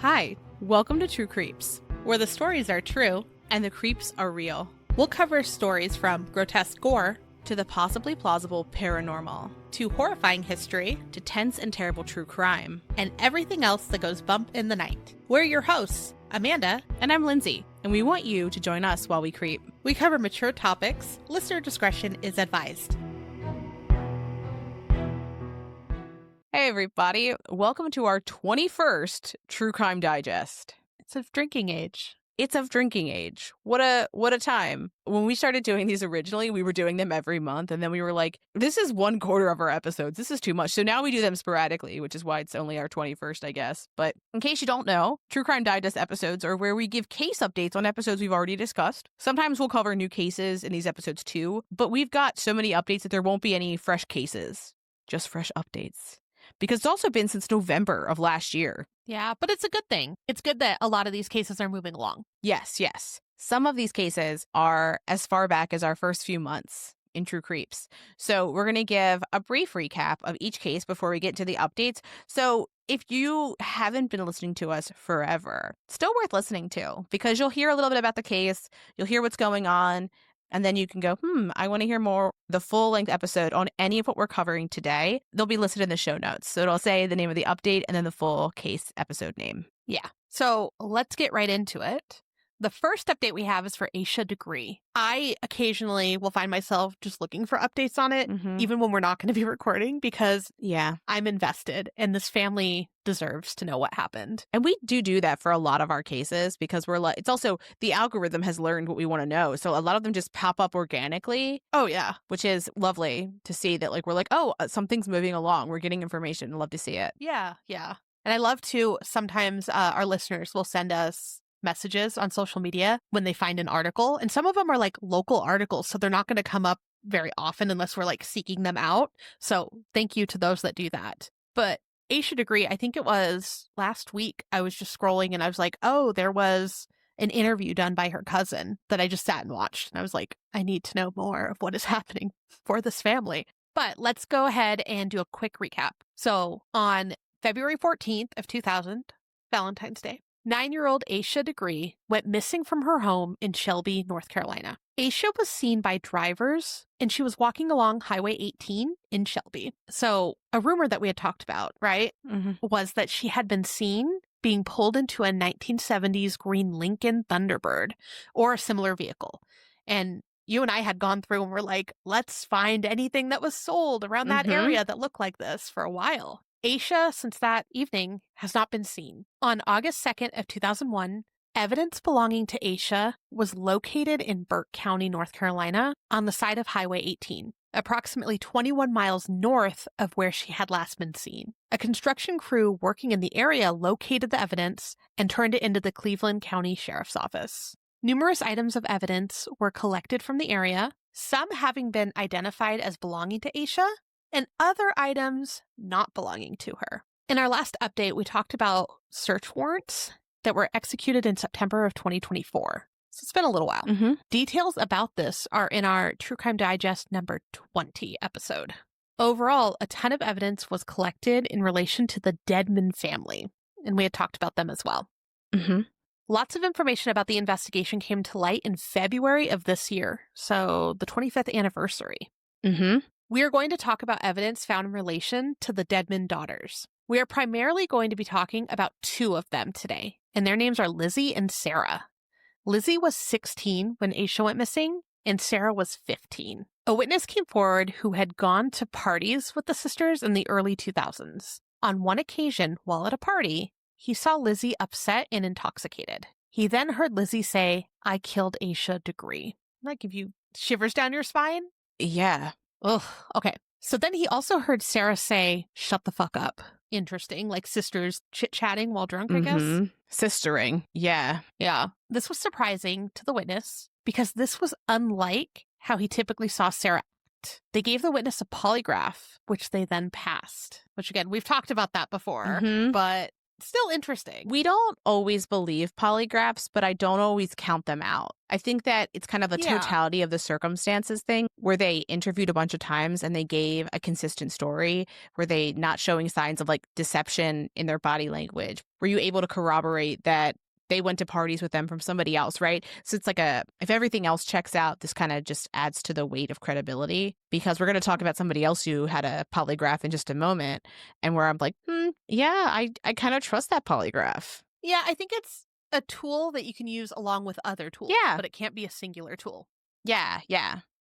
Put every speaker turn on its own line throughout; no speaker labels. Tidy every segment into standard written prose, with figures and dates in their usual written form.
Hi, welcome to True Creeps, where the stories are true and the creeps are real. We'll cover stories from grotesque gore to the possibly plausible paranormal, to horrifying history, to tense and terrible true crime, and everything else that goes bump in the night. We're your hosts, Amanda, and I'm Lindsay, and we want you to join us while we creep. We cover mature topics. Listener discretion is advised. Hey everybody, welcome to our 21st True Crime Digest.
It's of drinking age.
It's of drinking age. What a time. When we started doing these originally, we were doing them every month, and then we were like, this is 1/4 of our episodes. This is too much. So now we do them sporadically, which is why it's only our 21st, I guess. But in case you don't know, True Crime Digest episodes are where we give case updates on episodes we've already discussed. Sometimes we'll cover new cases in these episodes too, but we've got so many updates that there won't be any fresh cases, just fresh updates. Because it's also been since November of last year.
Yeah, but it's a good thing. It's good that a lot of these cases are moving along.
Yes. Some of these cases are as far back as our first few months in True Creeps. So we're going to give a brief recap of each case before we get to the updates. So if you haven't been listening to us forever, still worth listening to, because you'll hear a little bit about the case, you'll hear what's going on, and then you can go, I want to hear more. The full-length episode on any of what we're covering today, they'll be listed in the show notes. So it'll say the name of the update and then the full case episode name.
Yeah. So let's get right into it. The first update we have is for Asha Degree. I occasionally will find myself just looking for updates on it, even when we're not going to be recording, because I'm invested and this family deserves to know what happened.
And we do that for a lot of our cases because we're like, it's also the algorithm has learned what we want to know. So a lot of them just pop up organically.
Oh, yeah.
Which is lovely to see that, like, we're like, oh, something's moving along. We're getting information. I love to see it.
Yeah. And I love to sometimes our listeners will send us messages on social media when they find an article, and some of them are like local articles, so they're not going to come up very often unless we're like seeking them out. So thank you to those that do that. But Asha Degree, I think it was last week, I was just scrolling and I was like, oh, there was an interview done by her cousin that I just sat and watched, and I was like, I need to know more of what is happening for this family. But let's go ahead and do a quick recap. So on February 14th of 2000, Valentine's Day, 9-year-old Asha Degree went missing from her home in Shelby, North Carolina. Asha was seen by drivers, and she was walking along Highway 18 in Shelby. So a rumor that we had talked about, right, was that she had been seen being pulled into a 1970s green Lincoln Thunderbird or a similar vehicle. And you and I had gone through and we're like, let's find anything that was sold around that area that looked like this for a while. Asha, since that evening, has not been seen. On August 2nd of 2001, evidence belonging to Asha was located in Burke County, North Carolina, on the side of Highway 18, approximately 21 miles north of where she had last been seen. A construction crew working in the area located the evidence and turned it into the Cleveland County Sheriff's Office. Numerous items of evidence were collected from the area, some having been identified as belonging to Asha, and other items not belonging to her. In our last update, we talked about search warrants that were executed in September of 2024. So it's been a little while. Details about this are in our True Crime Digest number 20 episode. Overall, a ton of evidence was collected in relation to the Deadman family, and we had talked about them as well. Lots of information about the investigation came to light in February of this year, so the 25th anniversary. We are going to talk about evidence found in relation to the Deadman daughters. We are primarily going to be talking about two of them today, and their names are Lizzie and Sarah. Lizzie was 16 when Asha went missing, and Sarah was 15. A witness came forward who had gone to parties with the sisters in the early 2000s. On one occasion, while at a party, he saw Lizzie upset and intoxicated. He then heard Lizzie say, "I killed Asha Degree." Doesn't that give you shivers down your spine?
Yeah.
Ugh, okay. So then he also heard Sarah say, "Shut the fuck up." Interesting, like sisters chit-chatting while drunk, I guess.
Sistering, yeah.
Yeah. This was surprising to the witness because this was unlike how he typically saw Sarah act. They gave the witness a polygraph, which they then passed. Which again, we've talked about that before, but still interesting.
We don't always believe polygraphs, but I don't always count them out. I think that it's kind of a
Yeah.
totality of the circumstances thing where they interviewed a bunch of times and they gave a consistent story. Were they not showing signs of like deception in their body language? Were you able to corroborate that they went to parties with them from somebody else, right? So it's like if everything else checks out, this kind of just adds to the weight of credibility, because we're going to talk about somebody else who had a polygraph in just a moment and where I'm like, yeah, I kind of trust that polygraph.
Yeah, I think it's a tool that you can use along with other tools.
Yeah.
But it can't be a singular tool.
Yeah.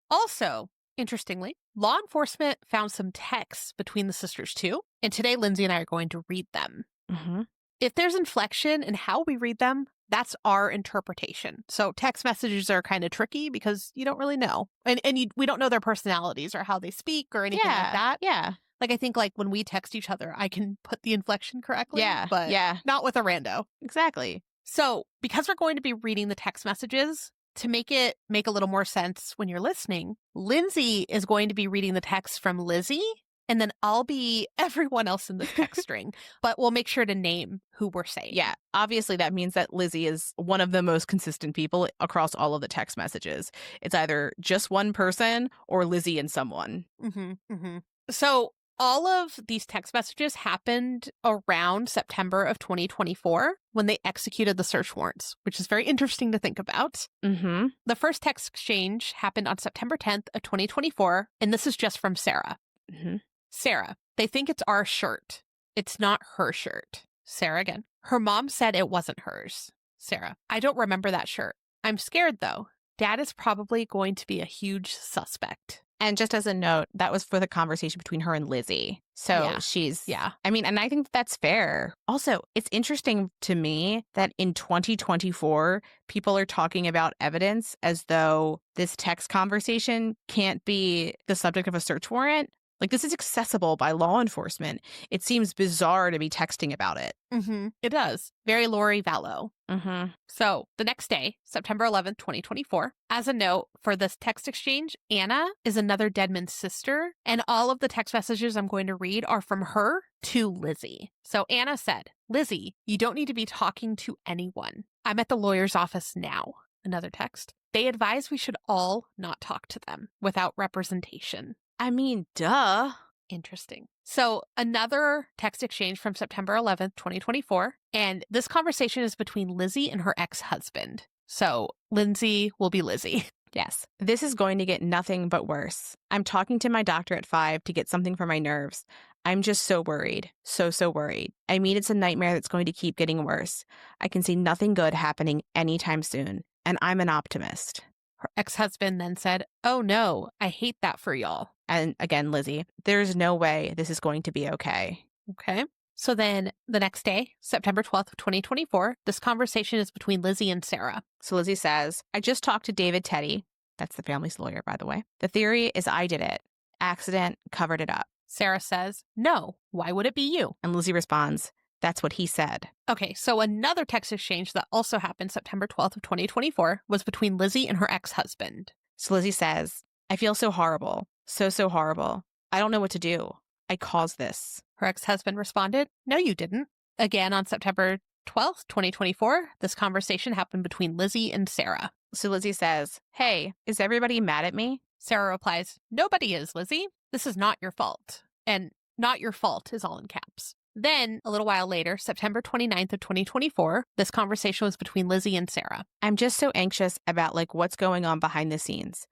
Also, interestingly, law enforcement found some texts between the sisters too. And today, Lindsay and I are going to read them.
Mm-hmm.
If there's inflection in how we read them, that's our interpretation. So text messages are kind of tricky because you don't really know. And we don't know their personalities or how they speak or anything like that.
Yeah.
Like, I think like when we text each other, I can put the inflection correctly.
Yeah.
But not with a rando.
Exactly.
So because we're going to be reading the text messages, to make it make a little more sense when you're listening, Lindsay is going to be reading the text from Lizzie. And then I'll be everyone else in the text string, but we'll make sure to name who we're saying.
Yeah, obviously that means that Lizzie is one of the most consistent people across all of the text messages. It's either just one person or Lizzie and someone.
So all of these text messages happened around September of 2024 when they executed the search warrants, which is very interesting to think about. The first text exchange happened on September 10th of 2024, and this is just from Sarah. Sarah, they think it's our shirt. It's not her shirt. Sarah again. Her mom said it wasn't hers. Sarah, I don't remember that shirt. I'm scared though. Dad is probably going to be a huge suspect.
And just as a note, that was for the conversation between her and Lizzie. So she's, I mean, and I think that's fair. Also, it's interesting to me that in 2024, people are talking about evidence as though this text conversation can't be the subject of a search warrant. Like, this is accessible by law enforcement. It seems bizarre to be texting about it.
It does. Very Lori Vallow. So the next day, September 11th, 2024, as a note for this text exchange, Anna is another Deadman's sister, and all of the text messages I'm going to read are from her to Lizzie. So Anna said, Lizzie, you don't need to be talking to anyone. I'm at the lawyer's office now. Another text. They advise we should all not talk to them without representation.
I mean, duh.
Interesting. So another text exchange from September 11th, 2024. And this conversation is between Lizzie and her ex-husband. So Lindsay will be Lizzie.
Yes. This is going to get nothing but worse. I'm talking to my doctor at 5 to get something for my nerves. I'm just so worried. So worried. I mean, it's a nightmare that's going to keep getting worse. I can see nothing good happening anytime soon. And I'm an optimist.
Her ex-husband then said, oh no, I hate that for y'all.
And again, Lizzie, there's no way this is going to be okay.
Okay. So then the next day, September 12th, 2024, this conversation is between Lizzie and Sarah.
So Lizzie says, I just talked to David Teddy. That's the family's lawyer, by the way. The theory is I did it. Accident, covered it up.
Sarah says, no, why would it be you?
And Lizzie responds, that's what he said.
Okay, so another text exchange that also happened September 12th of 2024 was between Lizzie and her ex-husband.
So Lizzie says, I feel so horrible. So horrible. I don't know what to do. I caused this.
Her ex-husband responded, no, you didn't. Again, on September 12th, 2024, this conversation happened between Lizzie and Sarah.
So Lizzie says, hey, is everybody mad at me?
Sarah replies, nobody is, Lizzie. This is not your fault. And not your fault is all in caps. Then, a little while later, September 29th of 2024, this conversation was between Lizzie and Sarah.
I'm just so anxious about, what's going on behind the scenes.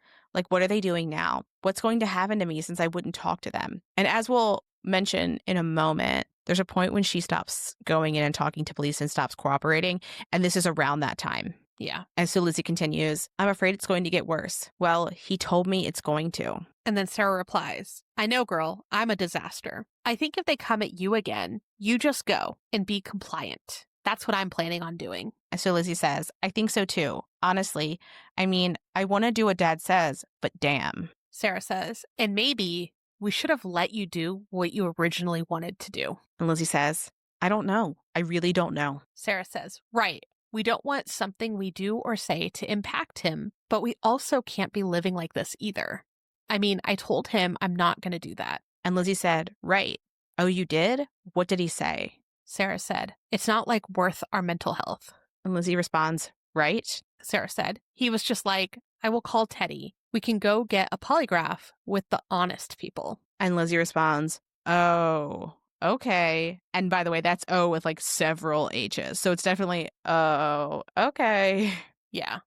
What are they doing now? What's going to happen to me since I wouldn't talk to them? And as we'll mention in a moment, there's a point when she stops going in and talking to police and stops cooperating. And this is around that time.
Yeah.
And so Lizzie continues, I'm afraid it's going to get worse. Well, he told me it's going to.
And then Sarah replies, I know, girl, I'm a disaster. I think if they come at you again, you just go and be compliant. That's what I'm planning on doing.
And so Lizzie says, I think so too. Honestly, I mean, I want to do what Dad says, but damn.
Sarah says, and maybe we should have let you do what you originally wanted to do.
And Lizzie says, I don't know. I really don't know.
Sarah says, right. We don't want something we do or say to impact him, but we also can't be living like this either. I mean, I told him I'm not going to do that.
And Lizzie said, right. Oh, you did? What did he say?
Sarah said. It's not like worth our mental health.
And Lizzie responds, right?
Sarah said. He was just like, I will call Teddy. We can go get a polygraph with the honest people.
And Lizzie responds, oh, okay. And by the way, that's O with like several H's. So it's definitely, oh, okay.
Yeah.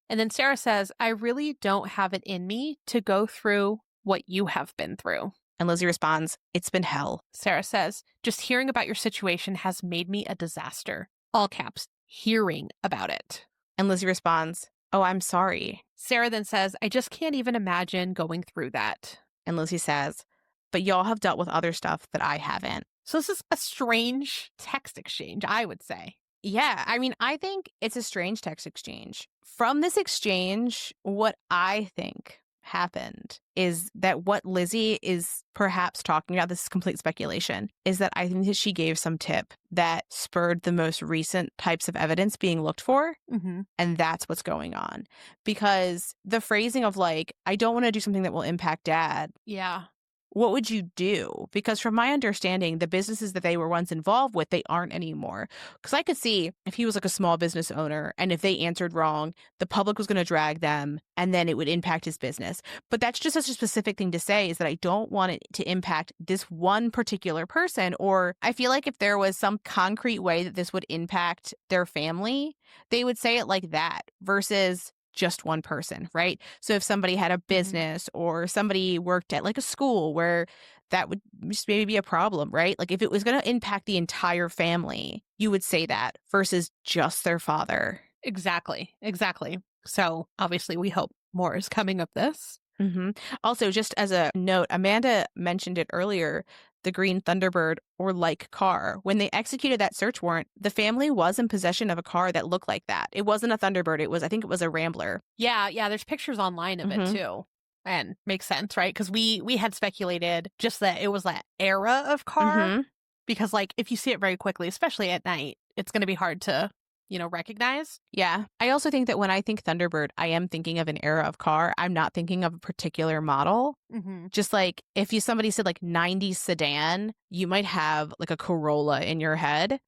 And then Sarah says, I really don't have it in me to go through what you have been through.
And Lizzie responds, it's been hell.
Sarah says, just hearing about your situation has made me a disaster. All caps, hearing about it.
And Lizzie responds, oh, I'm sorry.
Sarah then says, I just can't even imagine going through that.
And Lizzie says, but y'all have dealt with other stuff that I haven't.
So this is a strange text exchange, I would say.
Yeah, I mean, I think it's a strange text exchange. From this exchange, what I think happened is that what Lizzie is perhaps talking about, this is complete speculation, is that I think that she gave some tip that spurred the most recent types of evidence being looked for.
Mm-hmm.
And that's what's going on. Because the phrasing of like, I don't want to do something that will impact dad.
Yeah.
What would you do? Because from my understanding, the businesses that they were once involved with, they aren't anymore. Because I could see if he was like a small business owner and if they answered wrong, the public was going to drag them and then it would impact his business. But that's just such a specific thing to say, is that I don't want it to impact this one particular person. Or I feel like if there was some concrete way that this would impact their family, they would say it like that versus just one person, right? So if somebody had a business or somebody worked at like a school where that would just maybe be a problem, right? Like if it was going to impact the entire family, you would say that versus just their father.
Exactly. So obviously we hope more is coming of this.
Mm-hmm. Also, just as a note, Amanda mentioned it earlier, the green Thunderbird or like car. When they executed that search warrant, the family was in possession of a car that looked like that. It wasn't a Thunderbird. I think it was a Rambler.
Yeah. There's pictures online of it too. And makes sense, right? Because we had speculated just that it was that era of car. Because like if you see it very quickly, especially at night, it's going to be hard to recognize.
Yeah. I also think that when I think Thunderbird, I am thinking of an era of car. I'm not thinking of a particular model. Just like if somebody said like 90s sedan, you might have like a Corolla in your head.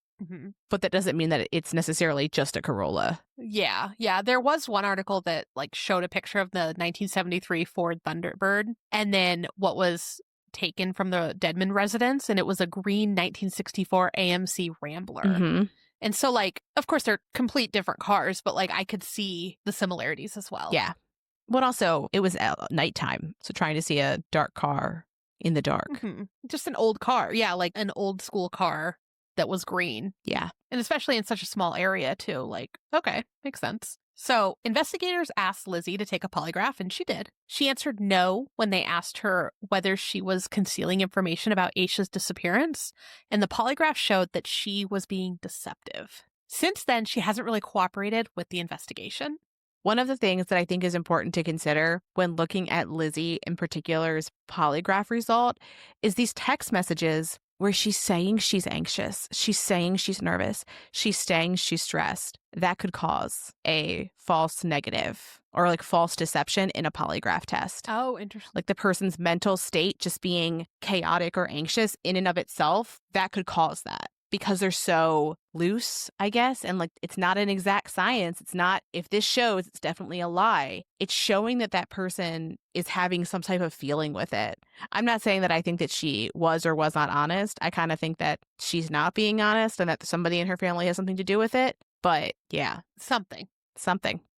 But that doesn't mean that it's necessarily just a Corolla.
Yeah. There was one article that like showed a picture of the 1973 Ford Thunderbird and then what was taken from the Dedman residence, and it was a green 1964 AMC Rambler. And so, like, of course, they're complete different cars, but, like, I could see the similarities as well.
Yeah. But also, it was nighttime, so trying to see a dark car in the dark.
Just an old car. Yeah, like an old school car that was green.
Yeah.
And especially in such a small area, too. Like, okay, makes sense. So, investigators asked Lizzie to take a polygraph, and she did. She answered no when they asked her whether she was concealing information about Asha's disappearance, and the polygraph showed that she was being deceptive. Since then, she hasn't really cooperated with the investigation.
One of the things that I think is important to consider when looking at Lizzie in particular's polygraph result is these text messages where she's saying she's anxious, she's saying she's nervous, she's saying she's stressed. That could cause a false negative or like false deception in a polygraph test.
Oh, interesting.
Like the person's mental state just being chaotic or anxious in and of itself, that could cause that because they're so loose, I guess. And like, it's not an exact science. It's not, if this shows, it's definitely a lie. It's showing that that person is having some type of feeling with it. I'm not saying that I think that she was or was not honest. I kind of think that she's not being honest and that somebody in her family has something to do with it. But yeah.
Something.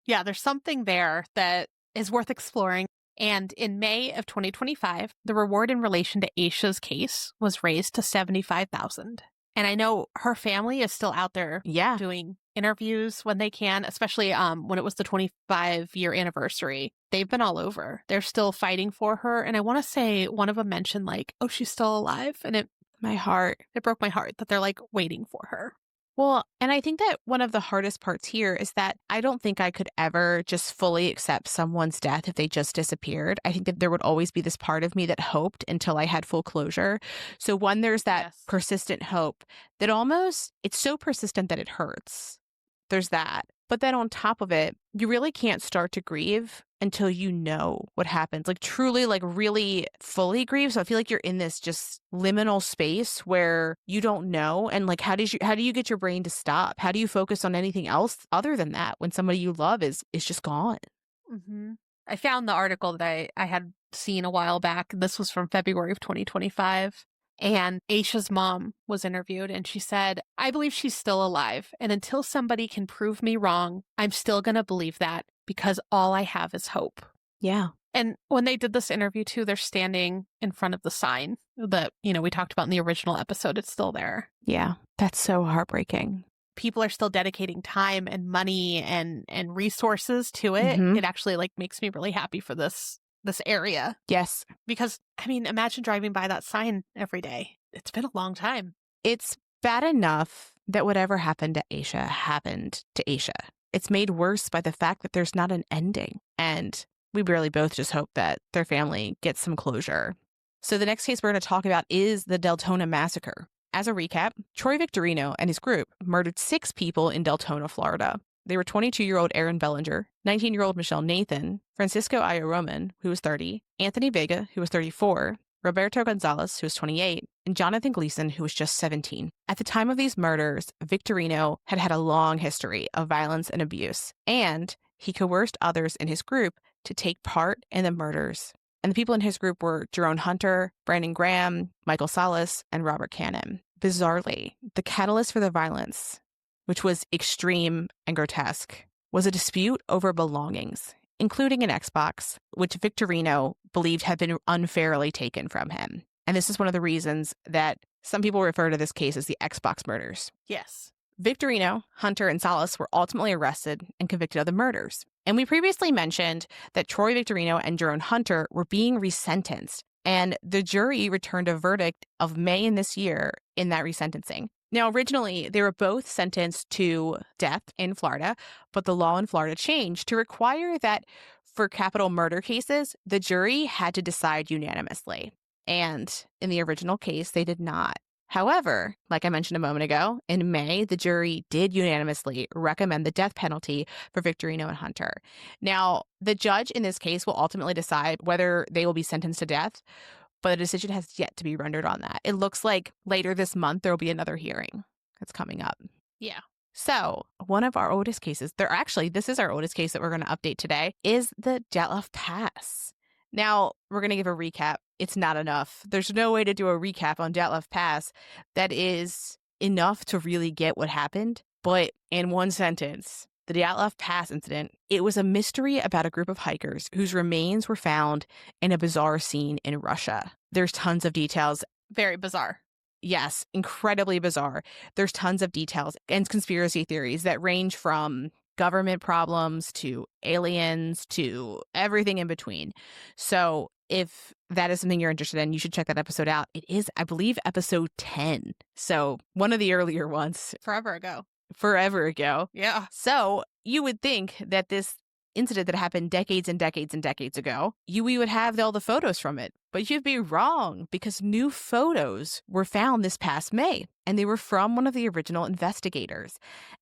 Yeah,
there's something there that is worth exploring. And in May of 2025, the reward in relation to Asha's case was raised to $75,000. And I know her family is still out there doing interviews when they can, especially when it was the 25-year anniversary. They've been all over. They're still fighting for her. And I want to say one of them mentioned like, oh, she's still alive. And it broke my heart that they're like waiting for her.
Well, and I think that one of the hardest parts here is that I don't think I could ever just fully accept someone's death if they just disappeared. I think that there would always be this part of me that hoped until I had full closure. So when there's that persistent hope that almost, it's so persistent that it hurts. There's that. But then on top of it, you really can't start to grieve until you know what happens. Like truly, like really fully grieve. So I feel like you're in this just liminal space where you don't know. And like, how do you get your brain to stop? How do you focus on anything else other than that when somebody you love is just gone?
Mm-hmm. I found the article that I had seen a while back. This was from February of 2025. And Asha's mom was interviewed, and she said, "I believe she's still alive. And until somebody can prove me wrong, I'm still going to believe that because all I have is hope."
Yeah.
And when they did this interview too, they're standing in front of the sign that, we talked about in the original episode. It's still there.
Yeah. That's so heartbreaking.
People are still dedicating time and money and resources to it.
Mhm.
It actually like makes me really happy for this area.
Yes.
Because, I mean, imagine driving by that sign every day. It's been a long time.
It's bad enough that whatever happened to Asha happened to Asha. It's made worse by the fact that there's not an ending. And we really both just hope that their family gets some closure. So the next case we're going to talk about is the Deltona Massacre. As a recap, Troy Victorino and his group murdered 6 people in Deltona, Florida. They were 22-year-old Erin Bellanger, 19-year-old Michelle Nathan, Francisco Ayo-Roman, who was 30, Anthony Vega, who was 34, Roberto Gonzalez, who was 28, and Jonathan Gleason, who was just 17. At the time of these murders, Victorino had had a long history of violence and abuse, and he coerced others in his group to take part in the murders. And the people in his group were Jerome Hunter, Brandon Graham, Michael Salas, and Robert Cannon. Bizarrely, the catalyst for the violence, which was extreme and grotesque, was a dispute over belongings, including an Xbox, which Victorino believed had been unfairly taken from him. And this is one of the reasons that some people refer to this case as the Xbox murders.
Yes.
Victorino, Hunter, and Salas were ultimately arrested and convicted of the murders. And we previously mentioned that Troy Victorino and Jerome Hunter were being resentenced, and the jury returned a verdict of May in this year in that resentencing. Now, originally, they were both sentenced to death in Florida, but the law in Florida changed to require that for capital murder cases, the jury had to decide unanimously. And in the original case, they did not. However, like I mentioned a moment ago, in May, the jury did unanimously recommend the death penalty for Victorino and Hunter. Now, the judge in this case will ultimately decide whether they will be sentenced to death, but a decision has yet to be rendered on that. It looks like later this month, there will be another hearing that's coming up.
Yeah.
So one of our oldest cases, this is our oldest case that we're going to update today, is the Dyatlov Pass. Now, we're going to give a recap. It's not enough. There's no way to do a recap on Dyatlov Pass that is enough to really get what happened. But in one sentence, the Dyatlov Pass Incident, it was a mystery about a group of hikers whose remains were found in a bizarre scene in Russia. There's tons of details.
Very bizarre.
Yes, incredibly bizarre. There's tons of details and conspiracy theories that range from government problems to aliens to everything in between. So if that is something you're interested in, you should check that episode out. It is, I believe, episode 10. So one of the earlier ones.
Forever ago.
Yeah. So you would think that this incident that happened decades and decades and decades ago, we would have all the photos from it. But you'd be wrong, because new photos were found this past May, and they were from one of the original investigators.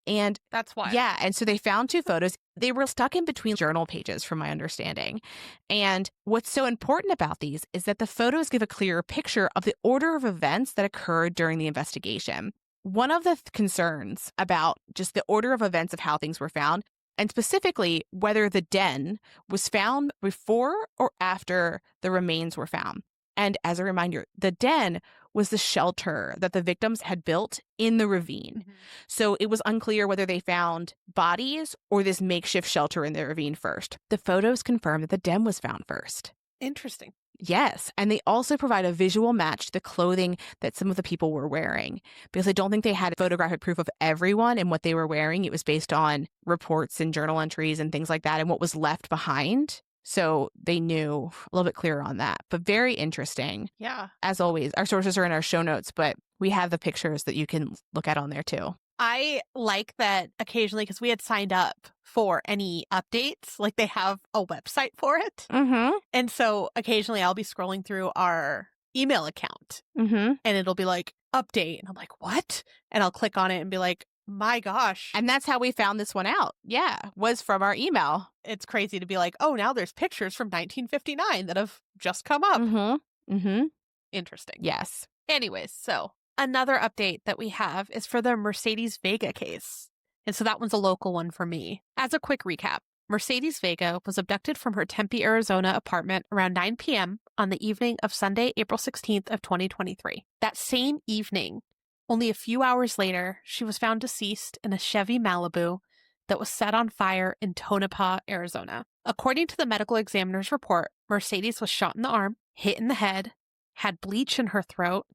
And
that's why.
Yeah. And so they found 2 photos. They were stuck in between journal pages, from my understanding. And what's so important about these is that the photos give a clearer picture of the order of events that occurred during the investigation. One of the concerns about just the order of events of how things were found, and specifically whether the den was found before or after the remains were found. And as a reminder, the den was the shelter that the victims had built in the ravine. Mm-hmm. So it was unclear whether they found bodies or this makeshift shelter in the ravine first. The photos confirm that the den was found first.
Interesting.
Yes. And they also provide a visual match to the clothing that some of the people were wearing, because I don't think they had photographic proof of everyone and what they were wearing. It was based on reports and journal entries and things like that and what was left behind. So they knew a little bit clearer on that. But very interesting.
Yeah.
As always, our sources are in our show notes, but we have the pictures that you can look at on there too.
I like that occasionally, because we had signed up for any updates, like they have a website for it.
Mm-hmm.
And so occasionally I'll be scrolling through our email account
and
it'll be like, update. And I'm like, what? And I'll click on it and be like, My gosh.
And that's how we found this one out. Yeah, was from our email.
It's crazy to be like, oh, now there's pictures from 1959 that have just come up.
Mm-hmm. Mm-hmm.
Interesting.
Yes.
Anyways, so another update that we have is for the Mercedes Vega case. And so that one's a local one for me. As a quick recap, Mercedes Vega was abducted from her Tempe, Arizona apartment around 9 p.m. on the evening of Sunday, April 16th of 2023. That same evening, only a few hours later, she was found deceased in a Chevy Malibu that was set on fire in Tonopah, Arizona. According to the medical examiner's report, Mercedes was shot in the arm, hit in the head, had bleach in her throat,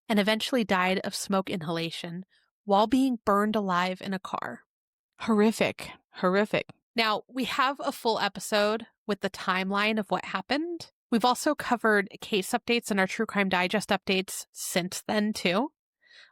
and eventually died of smoke inhalation while being burned alive in a car.
Horrific. Horrific.
Now, we have a full episode with the timeline of what happened. We've also covered case updates in our True Crime Digest updates since then, too.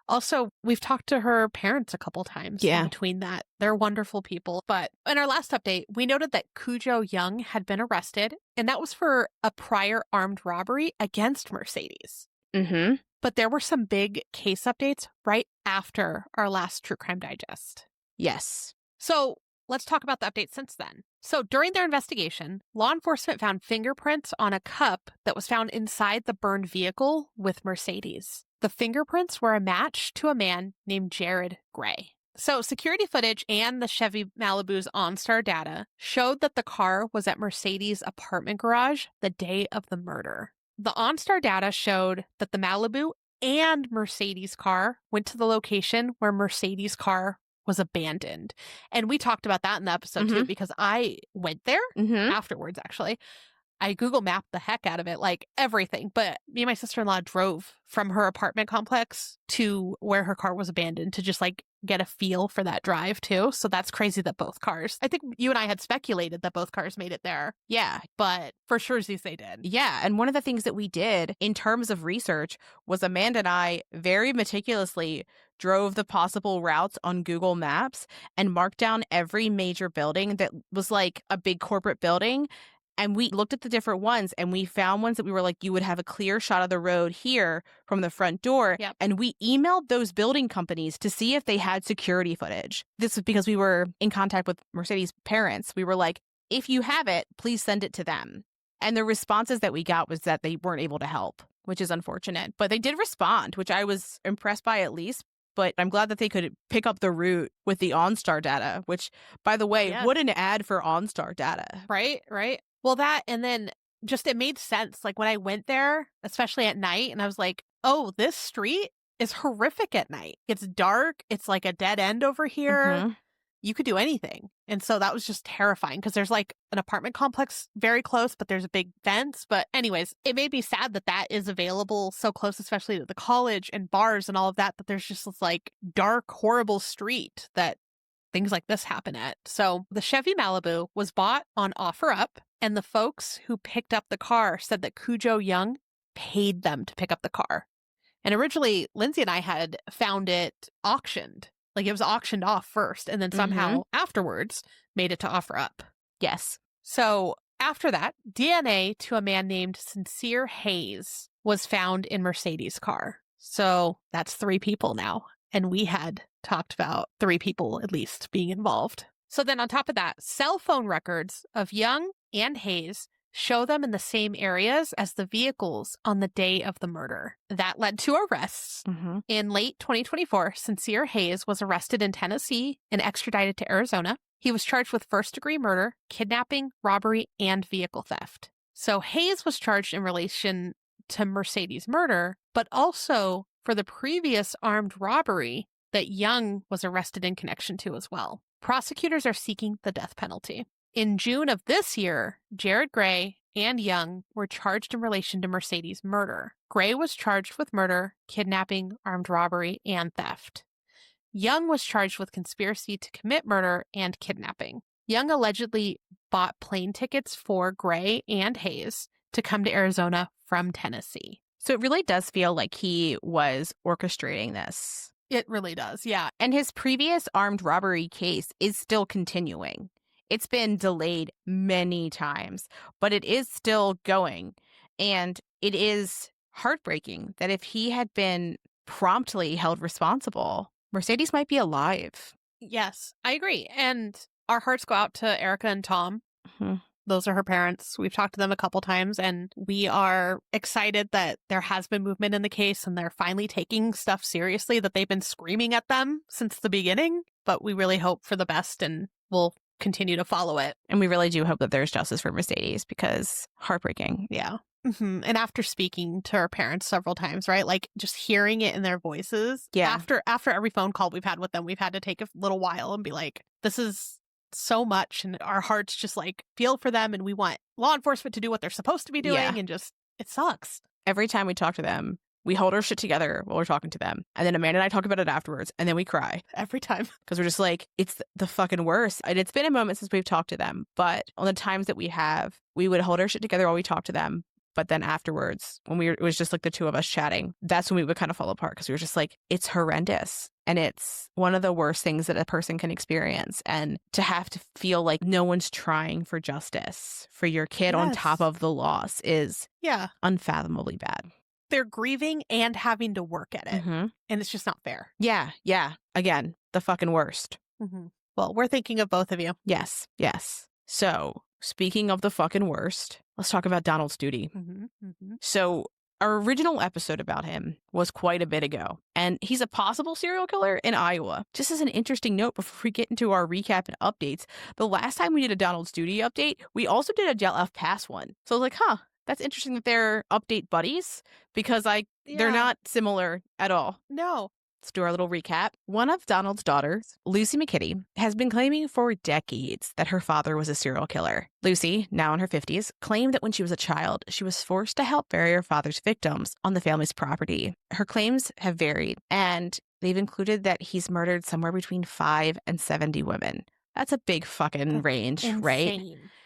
Also, we've talked to her parents a couple times in between that. They're wonderful people. But in our last update, we noted that Cujo Young had been arrested, and that was for a prior armed robbery against Mercedes.
Mm-hmm.
But there were some big case updates right after our last True Crime Digest.
Yes.
So let's talk about the updates since then. So during their investigation, law enforcement found fingerprints on a cup that was found inside the burned vehicle with Mercedes. The fingerprints were a match to a man named Jared Gray. So security footage and the Chevy Malibu's OnStar data showed that the car was at Mercedes' apartment garage the day of the murder. The OnStar data showed that the Malibu and Mercedes car went to the location where Mercedes' car was abandoned. And we talked about that in the episode too, because I went there afterwards, actually. I Google mapped the heck out of it, like everything. But me and my sister-in-law drove from her apartment complex to where her car was abandoned to just like get a feel for that drive too. So that's crazy that both cars, I think you and I had speculated that both cars made it there.
Yeah.
But for sure, they did.
Yeah. And one of the things that we did in terms of research was Amanda and I very meticulously drove the possible routes on Google Maps and marked down every major building that was like a big corporate building. And we looked at the different ones and we found ones that we were like, you would have a clear shot of the road here from the front door.
Yep.
And we emailed those building companies to see if they had security footage. This was because we were in contact with Mercedes' parents. We were like, if you have it, please send it to them. And the responses that we got was that they weren't able to help, which is unfortunate. But they did respond, which I was impressed by at least. But I'm glad that they could pick up the route with the OnStar data, which, by the way, what an ad for OnStar data.
Right, right. Well, that, and then just it made sense. Like when I went there, especially at night, and I was like, oh, this street is horrific at night. It's dark. It's like a dead end over here. You could do anything. And so that was just terrifying because there's like an apartment complex very close, but there's a big fence. But anyways, it made me sad that that is available so close, especially to the college and bars and all of that, that there's just this like dark, horrible street that things like this happen at. So the Chevy Malibu was bought on OfferUp, and the folks who picked up the car said that Cujo Young paid them to pick up the car. And originally, Lindsay and I had found it auctioned. Like it was auctioned off first, and then somehow afterwards made it to OfferUp.
Yes.
So after that, DNA to a man named Sincere Hayes was found in Mercedes' car. So that's 3 people now. And we had talked about 3 people at least being involved. So then on top of that, cell phone records of Young and Hayes show them in the same areas as the vehicles on the day of the murder. That led to arrests. In late 2024, Sincere Hayes was arrested in Tennessee and extradited to Arizona. He was charged with first-degree murder, kidnapping, robbery, and vehicle theft. So Hayes was charged in relation to Mercedes' murder, but also for the previous armed robbery that Young was arrested in connection to as well. Prosecutors are seeking the death penalty. In June of this year, Jared Gray and Young were charged in relation to Mercedes' murder. Gray was charged with murder, kidnapping, armed robbery, and theft. Young was charged with conspiracy to commit murder and kidnapping. Young allegedly bought plane tickets for Gray and Hayes to come to Arizona from Tennessee.
So it really does feel like he was orchestrating this.
It really does, yeah.
And his previous armed robbery case is still continuing. It's been delayed many times, but it is still going. And it is heartbreaking that if he had been promptly held responsible, Mercedes might be alive.
Yes, I agree. And our hearts go out to Erica and Tom.
Mm-hmm.
Those are her parents. We've talked to them a couple times, and we are excited that there has been movement in the case and they're finally taking stuff seriously that they've been screaming at them since the beginning. But we really hope for the best, and we'll continue to follow it.
And we really do hope that there's justice for Mercedes, because heartbreaking.
Yeah. Mm-hmm. And after speaking to her parents several times, right? Like just hearing it in their voices.
Yeah.
After every phone call we've had with them, we've had to take a little while and be like, this is so much, and our hearts just like feel for them, and we want law enforcement to do what they're supposed to be doing, and just it sucks.
Every time we talk to them, we hold our shit together while we're talking to them, and then Amanda and I talk about it afterwards, and then we cry
every time
because we're just like, it's the fucking worst. And it's been a moment since we've talked to them, but on the times that we have, we would hold our shit together while we talk to them. But then afterwards, when it was just like the two of us chatting, that's when we would kind of fall apart, because we were just like, it's horrendous. And it's one of the worst things that a person can experience. And to have to feel like no one's trying for justice for your kid on top of the loss is unfathomably bad.
They're grieving and having to work at it.
Mm-hmm.
And it's just not fair.
Yeah. Again, the fucking worst.
Mm-hmm. Well, we're thinking of both of you.
Yes. So, speaking of the fucking worst, let's talk about Donald Studey.
Mm-hmm. Mm-hmm.
So, our original episode about him was quite a bit ago, and he's a possible serial killer in Iowa. Just as an interesting note before we get into our recap and updates, the last time we did a Donald Studey update, we also did a Dyatlov Pass one. So I was like, that's interesting that they're update buddies, because they're not similar at all.
No.
Let's do our little recap. One of Donald's daughters, Lucy McKitty, has been claiming for decades that her father was a serial killer. Lucy, now in her 50s, claimed that when she was a child, she was forced to help bury her father's victims on the family's property. Her claims have varied, and they've included that he's murdered somewhere between 5 and 70 women. That's a big fucking range,
insane.
Right?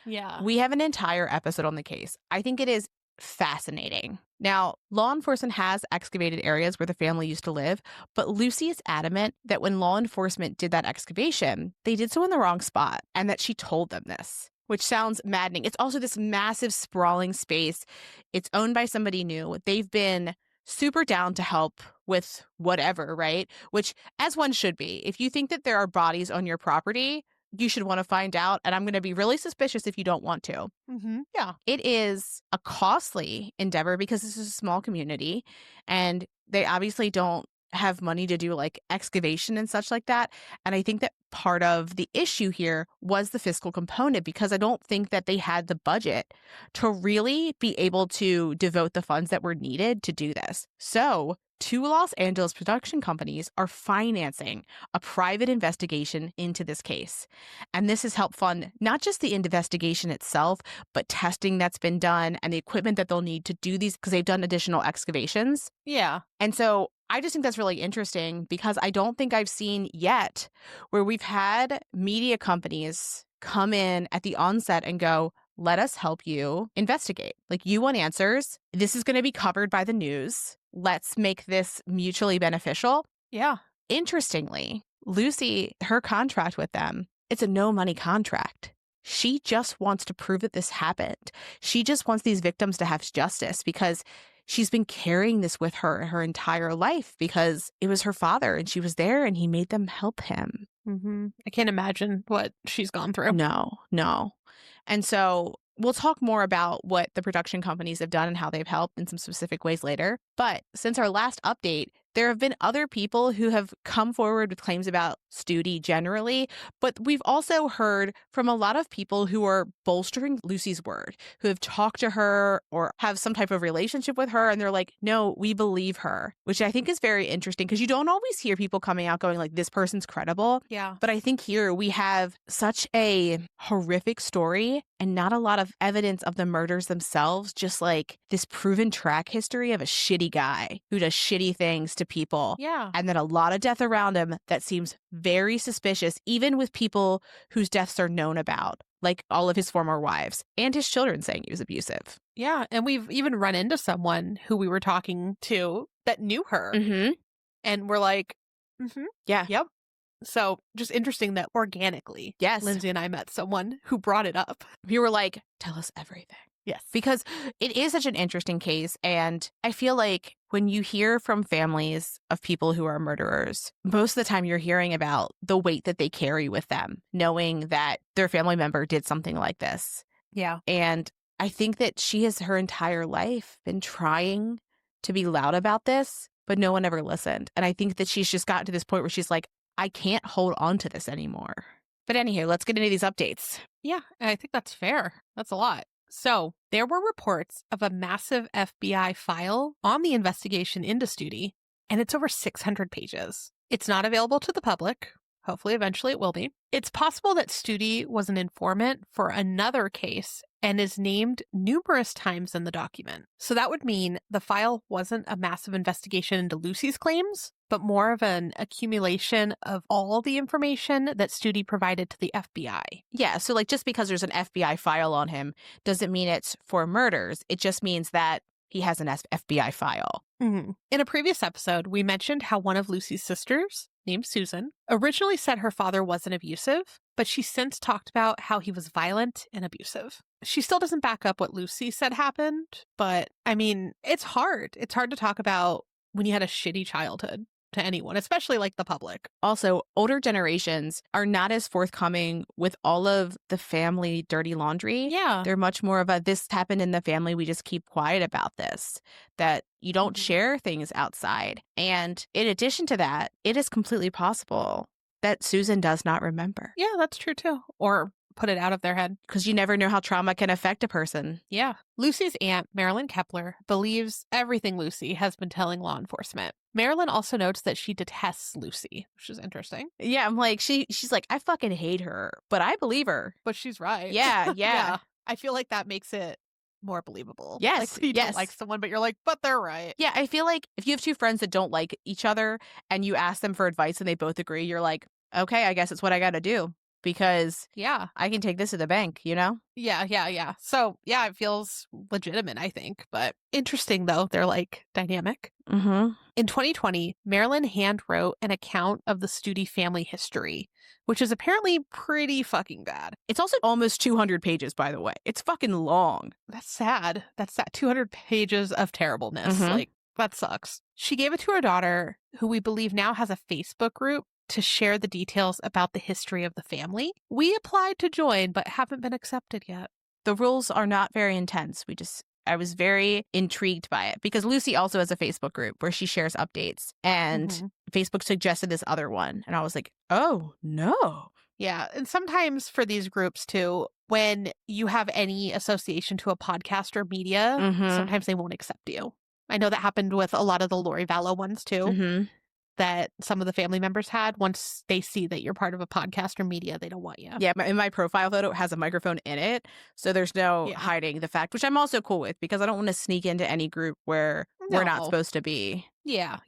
Yeah.
We have an entire episode on the case. I think it is fascinating. Now, law enforcement has excavated areas where the family used to live, but Lucy is adamant that when law enforcement did that excavation, they did so in the wrong spot, and that she told them this, which sounds maddening. It's also this massive, sprawling space. It's owned by somebody new. They've been super down to help with whatever, right? Which, as one should be. If you think that there are bodies on your property, you should want to find out, and I'm going to be really suspicious if you don't want to.
Mm-hmm. Yeah.
It is a costly endeavor because this is a small community, and they obviously don't have money to do like excavation and such like that. And I think that part of the issue here was the fiscal component, because I don't think that they had the budget to really be able to devote the funds that were needed to do this. So 2 Los Angeles production companies are financing a private investigation into this case. And this has helped fund not just the investigation itself, but testing that's been done and the equipment that they'll need to do these, because they've done additional excavations.
Yeah.
And so I just think that's really interesting, because I don't think I've seen yet where we've had media companies come in at the onset and go, let us help you investigate. Like, you want answers. This is going to be covered by the news. Let's make this mutually beneficial.
Yeah.
Interestingly, Lucy, her contract with them, it's a no money contract. She just wants to prove that this happened. She just wants these victims to have justice, because she's been carrying this with her entire life, because it was her father and she was there and he made them help him.
Mm-hmm. I can't imagine what she's gone through.
No. And so we'll talk more about what the production companies have done and how they've helped in some specific ways later. But since our last update, there have been other people who have come forward with claims about Studey generally, but we've also heard from a lot of people who are bolstering Lucy's word, who have talked to her or have some type of relationship with her, and they're like, no, we believe her, which I think is very interesting, because you don't always hear people coming out going like, this person's credible.
Yeah.
But I think here we have such a horrific story and not a lot of evidence of the murders themselves, just like this proven track history of a shitty guy who does shitty things to people.
Yeah.
And then a lot of death around him that seems very suspicious, even with people whose deaths are known about, like all of his former wives and his children saying he was abusive.
Yeah. And we've even run into someone who we were talking to that knew her.
Mm-hmm.
And we're like,
yeah.
Yep. So just interesting that organically,
yes,
Lindsay and I met someone who brought it up.
We were like, tell us everything.
Yes.
Because it is such an interesting case. And I feel like when you hear from families of people who are murderers, most of the time you're hearing about the weight that they carry with them, knowing that their family member did something like this.
Yeah.
And I think that she has her entire life been trying to be loud about this, but no one ever listened. And I think that she's just gotten to this point where she's like, I can't hold on to this anymore. But anyhow, let's get into these updates.
Yeah, I think that's fair. That's a lot. So there were reports of a massive FBI file on the investigation into Studey, and it's over 600 pages. It's not available to the public. Hopefully, eventually it will be. It's possible that Studey was an informant for another case and is named numerous times in the document. So that would mean the file wasn't a massive investigation into Lucy's claims, but more of an accumulation of all the information that Studey provided to the FBI.
Yeah, so like just because there's an FBI file on him doesn't mean it's for murders. It just means that he has an FBI file.
Mm-hmm. In a previous episode, we mentioned how one of Lucy's sisters, named Susan, originally said her father wasn't abusive, but she's since talked about how he was violent and abusive. She still doesn't back up what Lucy said happened, but I mean, it's hard. It's hard to talk about when you had a shitty childhood to anyone, especially like the public.
Also, older generations are not as forthcoming with all of the family dirty laundry.
Yeah.
They're much more of a, this happened in the family, we just keep quiet about this, that you don't share things outside. And in addition to that, it is completely possible that Susan does not remember.
Yeah, that's true too. Or put it out of their head.
Because you never know how trauma can affect a person.
Yeah. Lucy's aunt, Marilyn Kepler, believes everything Lucy has been telling law enforcement. Marilyn also notes that she detests Lucy, which is interesting.
Yeah, I'm like, she's like, I fucking hate her, but I believe her.
But she's right.
Yeah.
I feel like that makes it more believable.
Yes,
like you don't like someone, but you're like, but they're right.
Yeah, I feel like if you have two friends that don't like each other and you ask them for advice and they both agree, you're like, okay, I guess it's what I got to do. Because I can take this to the bank, you know?
Yeah. So, yeah, it feels legitimate, I think. But interesting, though. They're like dynamic.
Mm-hmm.
In 2020, Marilyn handwrote an account of the Studey family history, which is apparently pretty fucking bad.
It's also almost 200 pages, by the way. It's fucking long.
That's sad. 200 pages of terribleness.
Mm-hmm.
Like, that sucks. She gave it to her daughter, who we believe now has a Facebook group, to share the details about the history of the family. We applied to join, but haven't been accepted yet.
The rules are not very intense. I was very intrigued by it because Lucy also has a Facebook group where she shares updates, and Facebook suggested this other one. And I was like, oh, no.
Yeah. And sometimes for these groups too, when you have any association to a podcast or media, sometimes they won't accept you. I know that happened with a lot of the Lori Vallow ones too. That some of the family members had. Once they see that you're part of a podcast or media, they don't want you.
Yeah, in my profile photo, it has a microphone in it. So there's no hiding the fact, which I'm also cool with because I don't want to sneak into any group where we're not supposed to be.
Yeah.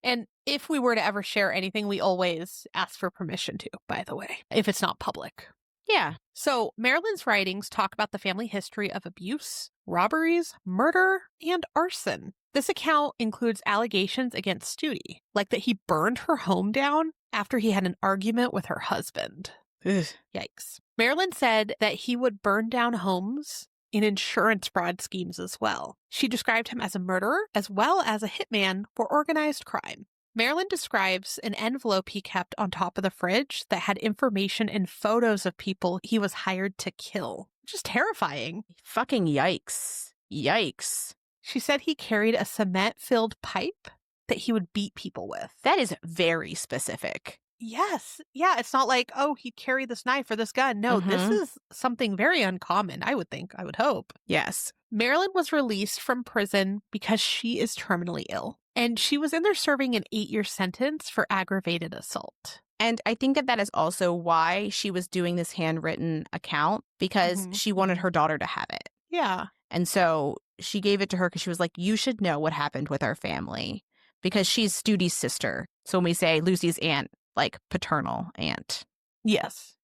And if we were to ever share anything, we always ask for permission to, by the way, if it's not public.
Yeah.
So Marilyn's writings talk about the family history of abuse, robberies, murder, and arson. This account includes allegations against Studey, like that he burned her home down after he had an argument with her husband.
Ugh.
Yikes. Marilyn said that he would burn down homes in insurance fraud schemes as well. She described him as a murderer as well as a hitman for organized crime. Marilyn describes an envelope he kept on top of the fridge that had information and photos of people he was hired to kill, which is terrifying.
Fucking yikes. Yikes.
She said he carried a cement-filled pipe that he would beat people with.
That is very specific.
Yes. Yeah, it's not like, oh, he'd carry this knife or this gun. No, this is something very uncommon, I would think. I would hope.
Yes.
Marilyn was released from prison because she is terminally ill. And she was in there serving an 8-year sentence for aggravated assault.
And I think that is also why she was doing this handwritten account, because she wanted her daughter to have it.
Yeah.
And so she gave it to her because she was like, you should know what happened with our family, because she's Studey's sister. So when we say Lucy's aunt, like paternal aunt.
Yes.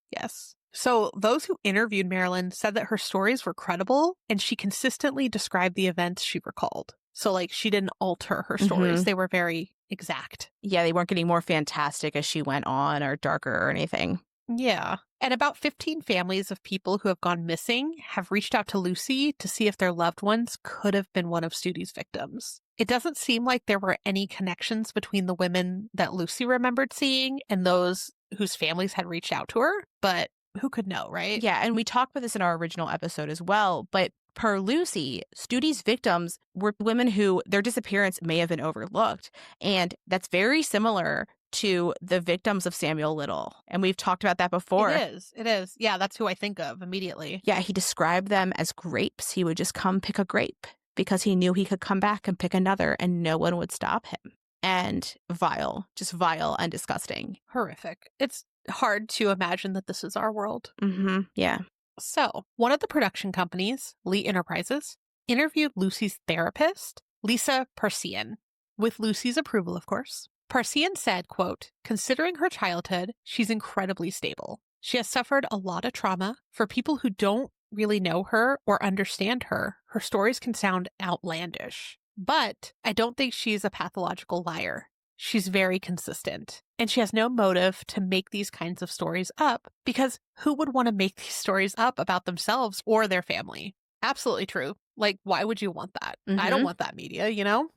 So those who interviewed Marilyn said that her stories were credible and she consistently described the events she recalled. So like she didn't alter her stories. They were very exact.
Yeah, they weren't getting more fantastic as she went on or darker or anything.
Yeah. And about 15 families of people who have gone missing have reached out to Lucy to see if their loved ones could have been one of Studey's victims. It doesn't seem like there were any connections between the women that Lucy remembered seeing and those whose families had reached out to her, but who could know, right?
Yeah, and we talked about this in our original episode as well, but per Lucy, Studey's victims were women who their disappearance may have been overlooked, and that's very similar to the victims of Samuel Little. And we've talked about that before.
It is. Yeah, that's who I think of immediately.
Yeah, he described them as grapes. He would just come pick a grape because he knew he could come back and pick another and no one would stop him. And vile, just vile and disgusting.
Horrific. It's hard to imagine that this is our world.
Mm-hmm. Yeah.
So, one of the production companies, Lee Enterprises, interviewed Lucy's therapist, Lisa Parsian, with Lucy's approval, of course. Parsian said, quote, "Considering her childhood, she's incredibly stable. She has suffered a lot of trauma. For people who don't really know her or understand her, her stories can sound outlandish. But I don't think she's a pathological liar. She's very consistent. And she has no motive to make these kinds of stories up, because who would want to make these stories up about themselves or their family?" Absolutely true. Like, why would you want that? I don't want that media, you know?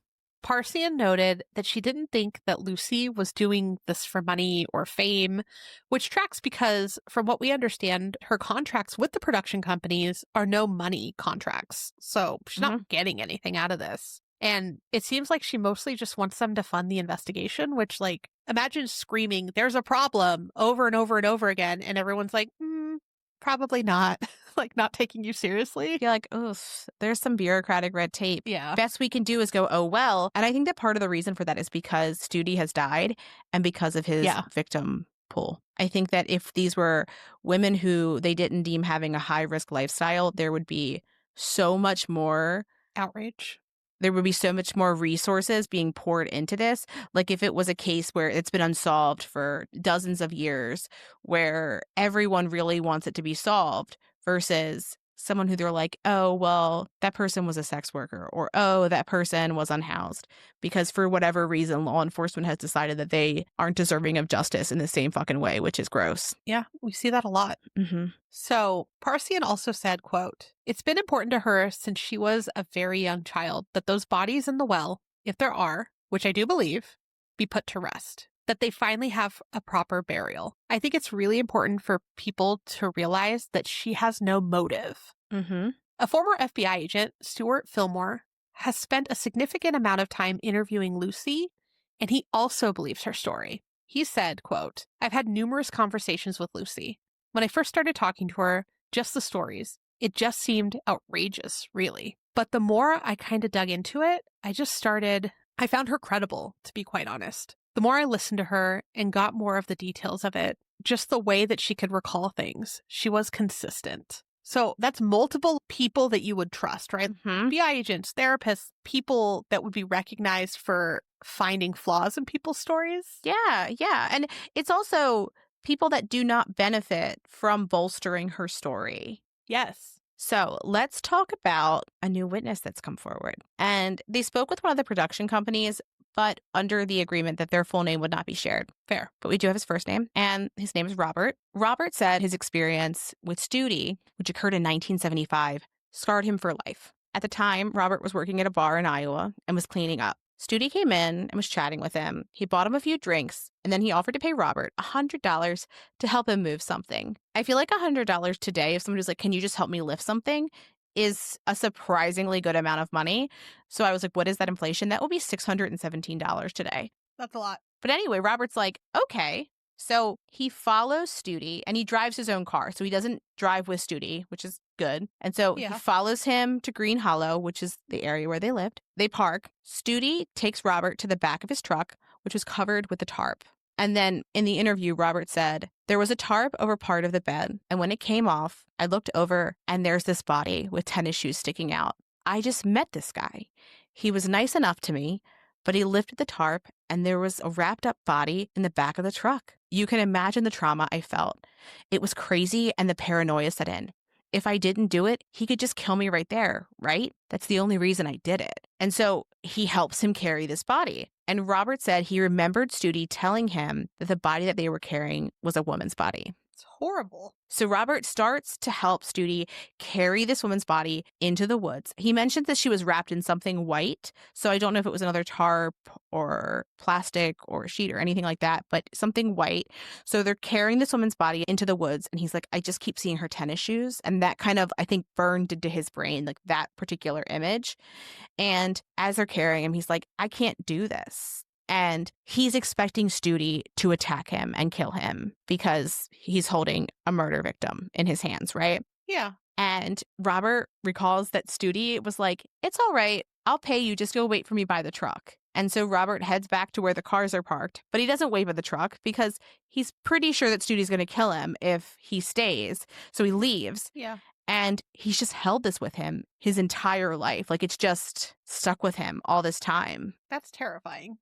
Parsian noted that she didn't think that Lucy was doing this for money or fame, which tracks because, from what we understand, her contracts with the production companies are no money contracts. So she's not getting anything out of this. And it seems like she mostly just wants them to fund the investigation, which, like, imagine screaming, "There's a problem," over and over and over again. And everyone's like, probably not. Like, not taking you seriously.
You're like, oof, there's some bureaucratic red tape.
Yeah.
Best we can do is go, oh, well. And I think that part of the reason for that is because Studey has died and because of his victim pool. I think that if these were women who they didn't deem having a high-risk lifestyle, there would be so much more
outrage.
There would be so much more resources being poured into this. Like if it was a case where it's been unsolved for dozens of years, where everyone really wants it to be solved versus someone who they're like, oh, well, that person was a sex worker, or, oh, that person was unhoused. Because for whatever reason, law enforcement has decided that they aren't deserving of justice in the same fucking way, which is gross.
Yeah, we see that a lot. So Parsian also said, quote, "It's been important to her since she was a very young child that those bodies in the well, if there are, which I do believe, be put to rest. That they finally have a proper burial. I think it's really important for people to realize that she has no motive." A former FBI agent, Stuart Fillmore, has spent a significant amount of time interviewing Lucy, and he also believes her story. He said, quote, "I've had numerous conversations with Lucy. When I first started talking to her, just the stories, it just seemed outrageous, really. But the more I kind of dug into it, I found her credible, to be quite honest. The more I listened to her and got more of the details of it, just the way that she could recall things, she was consistent." So that's multiple people that you would trust, right? FBI agents, therapists, people that would be recognized for finding flaws in people's stories.
Yeah. And it's also people that do not benefit from bolstering her story.
Yes.
So let's talk about a new witness that's come forward. And they spoke with one of the production companies, but under the agreement that their full name would not be shared.
Fair.
But we do have his first name, and his name is Robert. Robert said his experience with Studey, which occurred in 1975, scarred him for life. At the time, Robert was working at a bar in Iowa and was cleaning up. Studey came in and was chatting with him. He bought him a few drinks, and then he offered to pay Robert $100 to help him move something. I feel like $100 today, if someone was like, can you just help me lift something, is a surprisingly good amount of money. So I was like, what is that inflation? That will be $617 today.
That's a lot.
But anyway, Robert's like, okay. So he follows Studey and he drives his own car. So he doesn't drive with Studey, which is good. And so he follows him to Green Hollow, which is the area where they lived. They park. Studey takes Robert to the back of his truck, which was covered with a tarp. And then in the interview, Robert said, there was a tarp over part of the bed. And when it came off, I looked over and there's this body with tennis shoes sticking out. I just met this guy. He was nice enough to me, but he lifted the tarp and there was a wrapped up body in the back of the truck. You can imagine the trauma I felt. It was crazy and the paranoia set in. If I didn't do it, he could just kill me right there, right? That's the only reason I did it. And so he helps him carry this body. And Robert said he remembered Studey telling him that the body that they were carrying was a woman's body.
It's horrible.
So Robert starts to help Studey carry this woman's body into the woods. He mentioned that she was wrapped in something white, so I don't know if it was another tarp or plastic or a sheet or anything like that, but something white. So they're carrying this woman's body into the woods, and he's like, I just keep seeing her tennis shoes. And that kind of, I think, burned into his brain, like that particular image. And as they're carrying him, he's like, I can't do this. And he's expecting Studey to attack him and kill him because he's holding a murder victim in his hands, right?
Yeah.
And Robert recalls that Studey was like, it's all right. I'll pay you. Just go wait for me by the truck. And so Robert heads back to where the cars are parked, but he doesn't wait by the truck because he's pretty sure that Studey's going to kill him if he stays. So he leaves.
Yeah.
And he's just held this with him his entire life. Like it's just stuck with him all this time.
That's terrifying.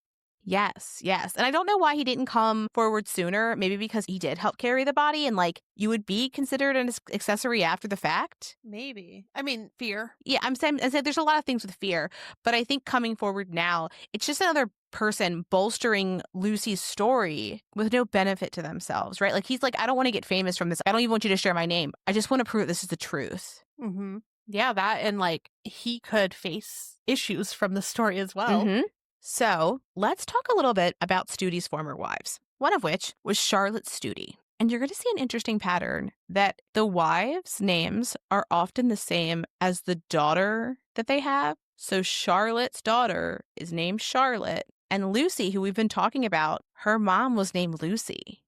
Yes, yes. And I don't know why he didn't come forward sooner. Maybe because he did help carry the body and like you would be considered an accessory after the fact.
Maybe. I mean, fear.
Yeah, I said there's a lot of things with fear, but I think coming forward now, it's just another person bolstering Lucy's story with no benefit to themselves, right? Like he's like, I don't want to get famous from this. I don't even want you to share my name. I just want to prove this is the truth.
Mm-hmm. Yeah, that and like he could face issues from the story as well.
Mm-hmm. So let's talk a little bit about Studey's former wives, one of which was Charlotte Studey. And you're going to see an interesting pattern that the wives' names are often the same as the daughter that they have. So Charlotte's daughter is named Charlotte, and Lucy, who we've been talking about, her mom was named Lucy.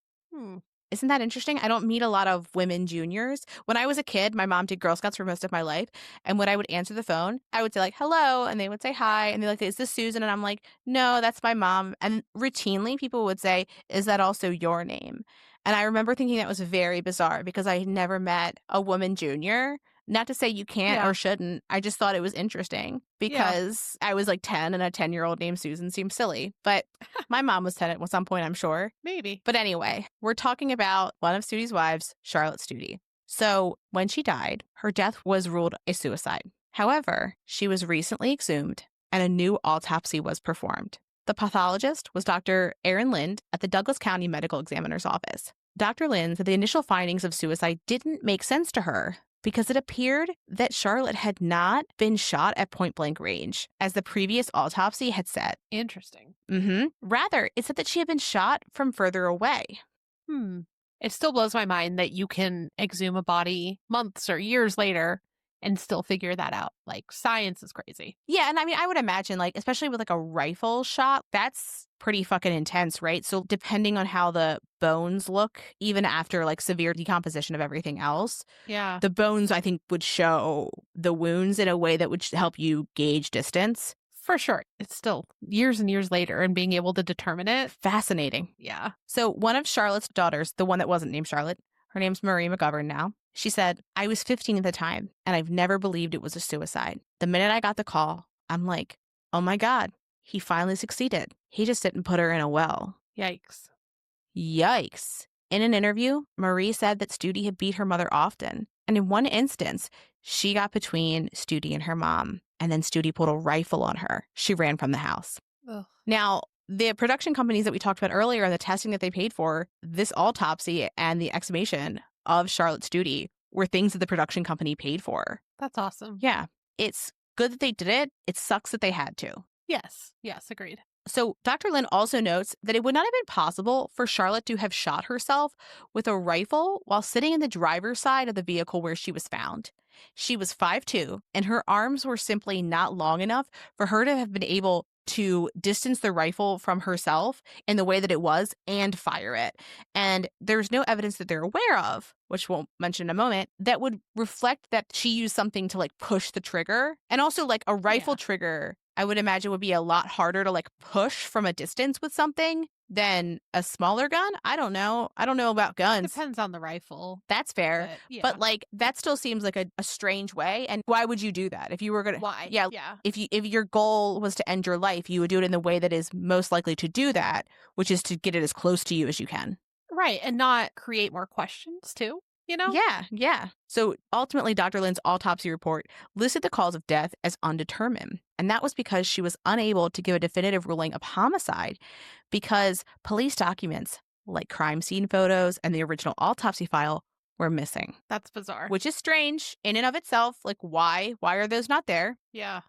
Isn't that interesting? I don't meet a lot of women juniors. When I was a kid, my mom did Girl Scouts for most of my life. And when I would answer the phone, I would say like, hello. And they would say hi. And they're like, is this Susan? And I'm like, no, that's my mom. And routinely people would say, is that also your name? And I remember thinking that was very bizarre because I had never met a woman junior. Not to say you can't or shouldn't. I just thought it was interesting because I was like 10 and a 10-year-old named Susan seemed silly. But my mom was 10 at some point, I'm sure.
Maybe.
But anyway, we're talking about one of Studey's wives, Charlotte Studey. So when she died, her death was ruled a suicide. However, she was recently exhumed and a new autopsy was performed. The pathologist was Dr. Erin Lind at the Douglas County Medical Examiner's Office. Dr. Lind said the initial findings of suicide didn't make sense to her because it appeared that Charlotte had not been shot at point-blank range, as the previous autopsy had said.
Interesting.
Rather, it said that she had been shot from further away.
It still blows my mind that you can exhume a body months or years later and still figure that out. Like, science is crazy.
Yeah, and I mean, I would imagine, like, especially with, like, a rifle shot, that's pretty fucking intense, right? So depending on how the bones look, even after, like, severe decomposition of everything else, the bones, I think, would show the wounds in a way that would help you gauge distance.
For sure. It's still years and years later and being able to determine it.
Fascinating.
Yeah.
So one of Charlotte's daughters, the one that wasn't named Charlotte, her name's Marie McGovern now. She said, I was 15 at the time, and I've never believed it was a suicide. The minute I got the call, I'm like, oh my God, he finally succeeded. He just didn't put her in a well.
Yikes.
Yikes. In an interview, Marie said that Studey had beat her mother often. And in one instance, she got between Studey and her mom, and then Studey pulled a rifle on her. She ran from the house.
Ugh.
Now, the production companies that we talked about earlier and the testing that they paid for, this autopsy and the exhumation of Charlotte Studey were things that the production company paid for.
That's awesome.
Yeah. It's good that they did it. It sucks that they had to.
Yes. Yes, agreed.
So Dr. Lynn also notes that it would not have been possible for Charlotte to have shot herself with a rifle while sitting in the driver's side of the vehicle where she was found. She was 5'2", and her arms were simply not long enough for her to have been able to distance the rifle from herself in the way that it was and fire it. And there's no evidence that they're aware of, which we'll mention in a moment, that would reflect that she used something to like push the trigger. And also like a rifle trigger, I would imagine would be a lot harder to like push from a distance with something than a smaller gun. I don't know. I don't know about guns.
Depends on the rifle.
That's fair. But like that still seems like a strange way. And why would you do that? If you were going to
Why?
Yeah. If your goal was to end your life, you would do it in the way that is most likely to do that, which is to get it as close to you as you can.
Right. And not create more questions too. You know?
Yeah. So ultimately, Dr. Lynn's autopsy report listed the cause of death as undetermined. And that was because she was unable to give a definitive ruling of homicide because police documents like crime scene photos and the original autopsy file, were missing.
That's bizarre.
Which is strange in and of itself. Like, why? Why are those not there?
Yeah.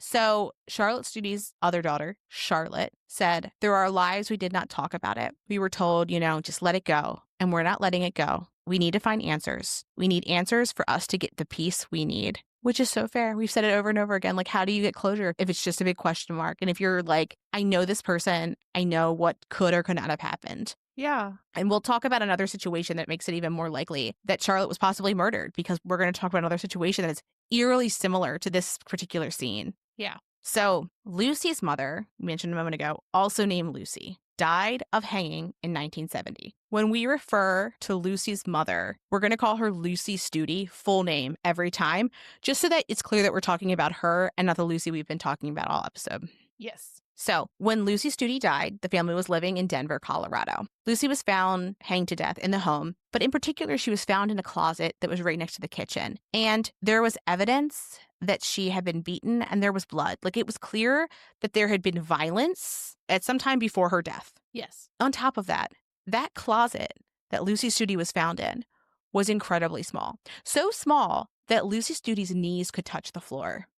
So Charlotte Studey's other daughter, Charlotte, said, through our lives, we did not talk about it. We were told, just let it go. And we're not letting it go. We need to find answers. We need answers for us to get the peace we need, which is so fair. We've said it over and over again. Like, how do you get closure if it's just a big question mark? And if you're like, I know this person, I know what could or could not have happened.
Yeah.
And we'll talk about another situation that makes it even more likely that Charlotte was possibly murdered, because we're going to talk about another situation that is eerily similar to this particular scene.
Yeah.
So Lucy's mother, mentioned a moment ago, also named Lucy, died of hanging in 1970. When we refer to Lucy's mother, we're going to call her Lucy Studey, full name, every time, just so that it's clear that we're talking about her and not the Lucy we've been talking about all episode.
Yes.
So when Lucy Studey died, the family was living in Denver, Colorado. Lucy was found hanged to death in the home, but in particular, she was found in a closet that was right next to the kitchen. And there was evidence that she had been beaten and there was blood. Like, it was clear that there had been violence at some time before her death.
Yes.
On top of that, that closet that Lucy Studey was found in was incredibly small. So small that Lucy Studey's knees could touch the floor.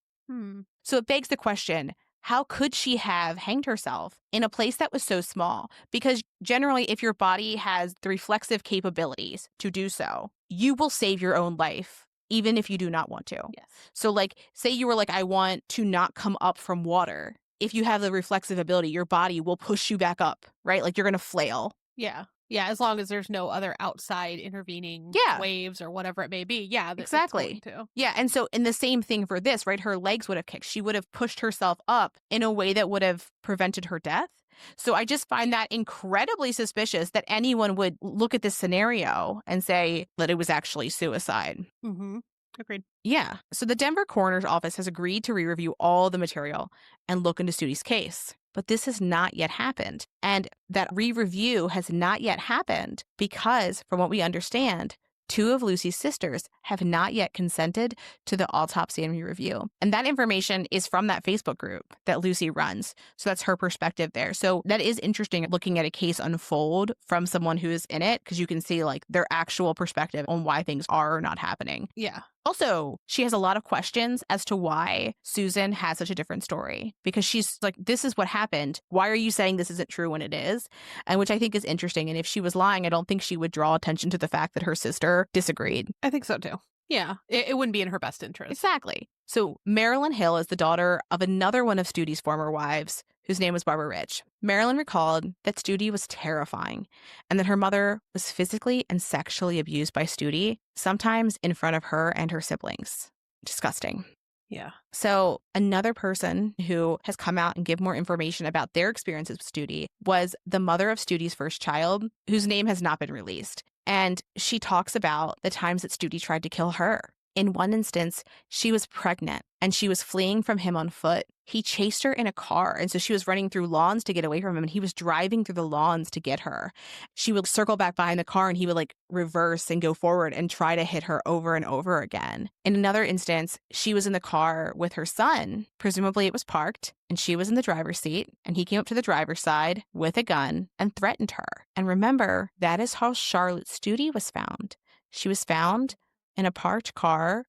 So it begs the question, how could she have hanged herself in a place that was so small? Because generally, if your body has the reflexive capabilities to do so, you will save your own life, even if you do not want to.
Yes.
So, like, say you were like, I want to not come up from water. If you have the reflexive ability, your body will push you back up, right? Like, you're going to flail.
Yeah. Yeah, as long as there's no other outside intervening waves or whatever it may be. Yeah,
exactly. Yeah, and so in the same thing for this, right? Her legs would have kicked. She would have pushed herself up in a way that would have prevented her death. So I just find that incredibly suspicious that anyone would look at this scenario and say that it was actually suicide.
Mm-hmm. Agreed.
Yeah. So the Denver coroner's office has agreed to re-review all the material and look into Studey's case. But this has not yet happened. And that re-review has not yet happened because, from what we understand, 2 of Lucy's sisters have not yet consented to the autopsy and re-review. And that information is from that Facebook group that Lucy runs. So that's her perspective there. So that is interesting, looking at a case unfold from someone who is in it, because you can see like their actual perspective on why things are or not happening.
Yeah.
Also, she has a lot of questions as to why Susan has such a different story, because she's like, this is what happened. Why are you saying this isn't true when it is? And which I think is interesting. And if she was lying, I don't think she would draw attention to the fact that her sister disagreed.
I think so, too. Yeah, it wouldn't be in her best interest.
Exactly. So Marilyn Hill is the daughter of another one of Studey's former wives, whose name was Barbara Rich. Marilyn recalled that Studey was terrifying and that her mother was physically and sexually abused by Studey, sometimes in front of her and her siblings. Disgusting.
Yeah.
So another person who has come out and give more information about their experiences with Studey was the mother of Studey's first child, whose name has not been released. And she talks about the times that Studey tried to kill her. In one instance, she was pregnant and she was fleeing from him on foot. He chased her in a car. And so she was running through lawns to get away from him. And he was driving through the lawns to get her. She would circle back behind the car and he would like reverse and go forward and try to hit her over and over again. In another instance, she was in the car with her son. Presumably it was parked and she was in the driver's seat. And he came up to the driver's side with a gun and threatened her. And remember, that is how Charlotte Studey was found. She was found in a parked car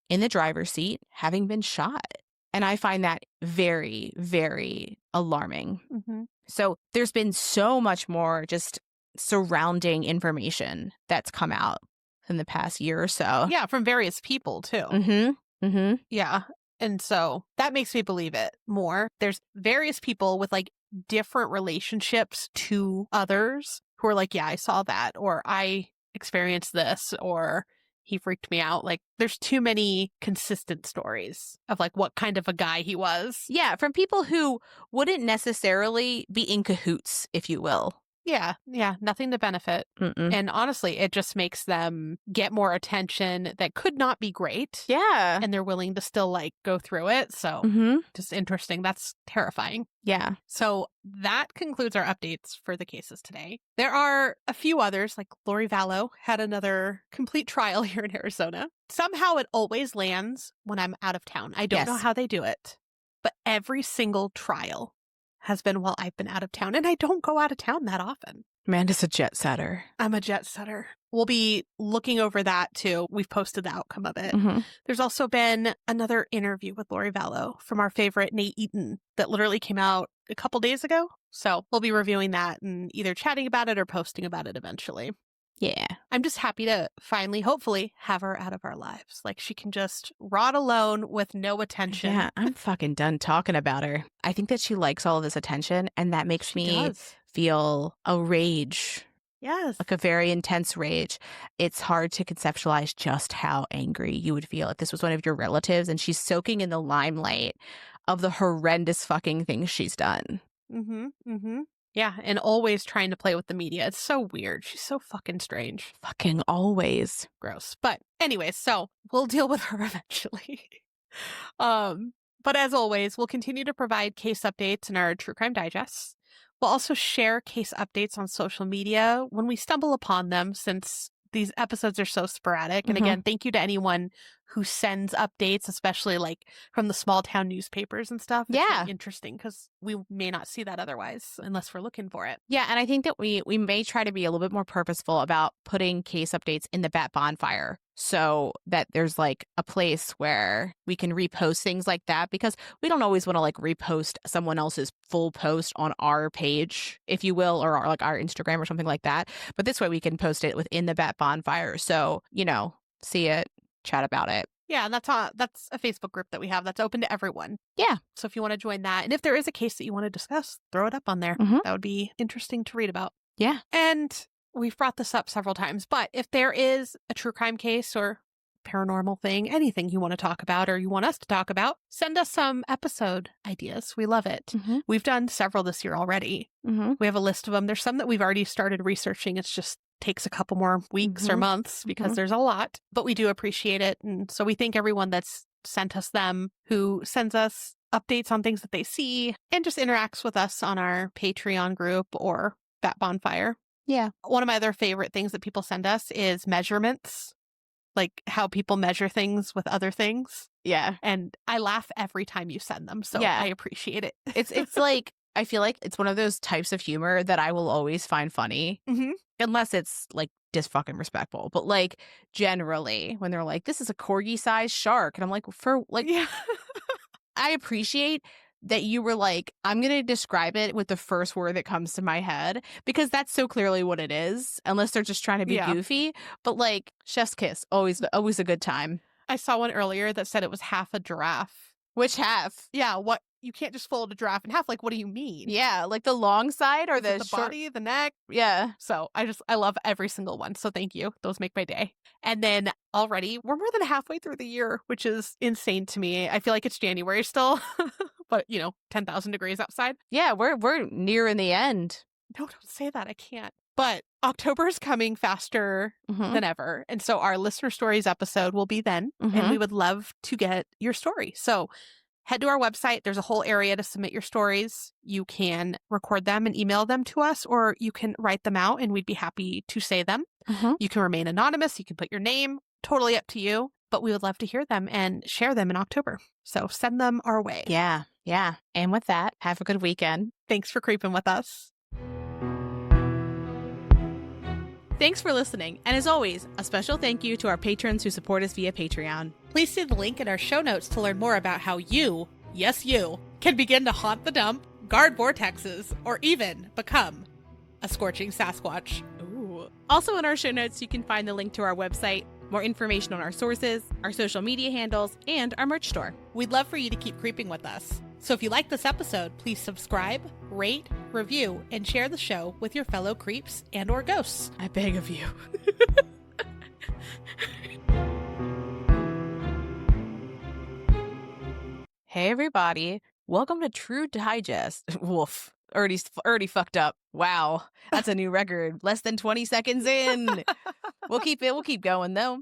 in the driver's seat, having been shot. And I find that very, very alarming.
Mm-hmm.
So there's been so much more just surrounding information that's come out in the past year or so.
Yeah, from various people, too.
Mm-hmm. Mm-hmm.
Yeah. And so that makes me believe it more. There's various people with like different relationships to others who are like, yeah, I saw that, or I experienced this, or he freaked me out. Like, there's too many consistent stories of like what kind of a guy he was.
Yeah, from people who wouldn't necessarily be in cahoots, if you will.
Yeah, nothing to benefit.
Mm-mm.
And honestly, it just makes them get more attention that could not be great.
Yeah.
And they're willing to still like go through it. So just interesting. That's terrifying.
Yeah.
So that concludes our updates for the cases today. There are a few others, like Lori Vallow had another complete trial here in Arizona. Somehow it always lands when I'm out of town. I don't know how they do it, but every single trial has been while I've been out of town. And I don't go out of town that often.
Amanda's a jet setter.
I'm a jet setter. We'll be looking over that too. We've posted the outcome of it.
Mm-hmm.
There's also been another interview with Lori Vallow from our favorite Nate Eaton that literally came out a couple days ago. So we'll be reviewing that and either chatting about it or posting about it eventually.
Yeah.
I'm just happy to finally, hopefully, have her out of our lives. Like she can just rot alone with no attention.
Yeah, I'm fucking done talking about her. I think that she likes all of this attention, and that makes me feel a rage.
Yes.
Like a very intense rage. It's hard to conceptualize just how angry you would feel if this was one of your relatives and she's soaking in the limelight of the horrendous fucking things she's done.
Mm-hmm. Mm-hmm. Yeah, and always trying to play with the media. It's so weird. She's so fucking strange.
Fucking always.
Gross. But anyways, so we'll deal with her eventually. But as always, we'll continue to provide case updates in our True Crime Digests. We'll also share case updates on social media when we stumble upon them, since these episodes are so sporadic. And again, thank you to anyone who sends updates, especially like from the small town newspapers and stuff. It's really interesting because we may not see that otherwise unless we're looking for it.
Yeah, and I think that we may try to be a little bit more purposeful about putting case updates in the Bat Bonfire so that there's like a place where we can repost things like that, because we don't always want to like repost someone else's full post on our page, if you will, or like our Instagram or something like that. But this way we can post it within the Bat Bonfire. So, you know, see it, chat about it.
Yeah, and that's a Facebook group that we have that's open to everyone.
Yeah.
So if you want to join that, and if there is a case that you want to discuss, throw it up on there. That would be interesting to read about.
Yeah.
And we've brought this up several times, but if there is a true crime case or paranormal thing, anything you want to talk about or you want us to talk about, send us some episode ideas. We love it. We've done several this year already. We have a list of them. There's some that we've already started researching. It's just takes a couple more weeks or months because there's a lot, but we do appreciate it. And so we thank everyone that's sent us them, who sends us updates on things that they see and just interacts with us on our Patreon group or Bat Bonfire. Yeah. One of my other favorite things that people send us is measurements, like how people measure things with other things.
Yeah.
And I laugh every time you send them. So I appreciate it.
It's like, I feel like it's one of those types of humor that I will always find funny. Unless it's like fucking respectful. But like generally when they're like, this is a corgi-sized shark. And I'm like, for like, I appreciate that you were like, I'm going to describe it with the first word that comes to my head, because that's so clearly what it is, unless they're just trying to be goofy. But like, chef's kiss, always a good time.
I saw one earlier that said it was half a giraffe.
Which half?
Yeah, what? You can't just fold a giraffe in half. Like, what do you mean?
Yeah, like the long side or the short...
body, the neck?
Yeah.
So I love every single one. So thank you. Those make my day. And then already we're more than halfway through the year, which is insane to me. I feel like it's January still, but 10,000 degrees outside.
Yeah, we're nearing the end.
No, don't say that. I can't. But October is coming faster than ever. And so our listener stories episode will be then. And we would love to get your story. So head to our website. There's a whole area to submit your stories. You can record them and email them to us, or you can write them out and we'd be happy to say them. You can remain anonymous. You can put your name. Totally up to you. But we would love to hear them and share them in October. So send them our way.
Yeah. Yeah. And with that, have a good weekend.
Thanks for creeping with us.
Thanks for listening. And as always, a special thank you to our patrons who support us via Patreon.
Please see the link in our show notes to learn more about how you, yes you, can begin to haunt the dump, guard vortexes, or even become a scorching Sasquatch.
Ooh. Also in our show notes, you can find the link to our website, more information on our sources, our social media handles, and our merch store.
We'd love for you to keep creeping with us. So if you like this episode, please subscribe, rate, review, and share the show with your fellow creeps and or ghosts.
I beg of you. Hey everybody, welcome to True Digest. Woof, already fucked up. Wow, that's a new record. Less than 20 seconds in. We'll keep going though.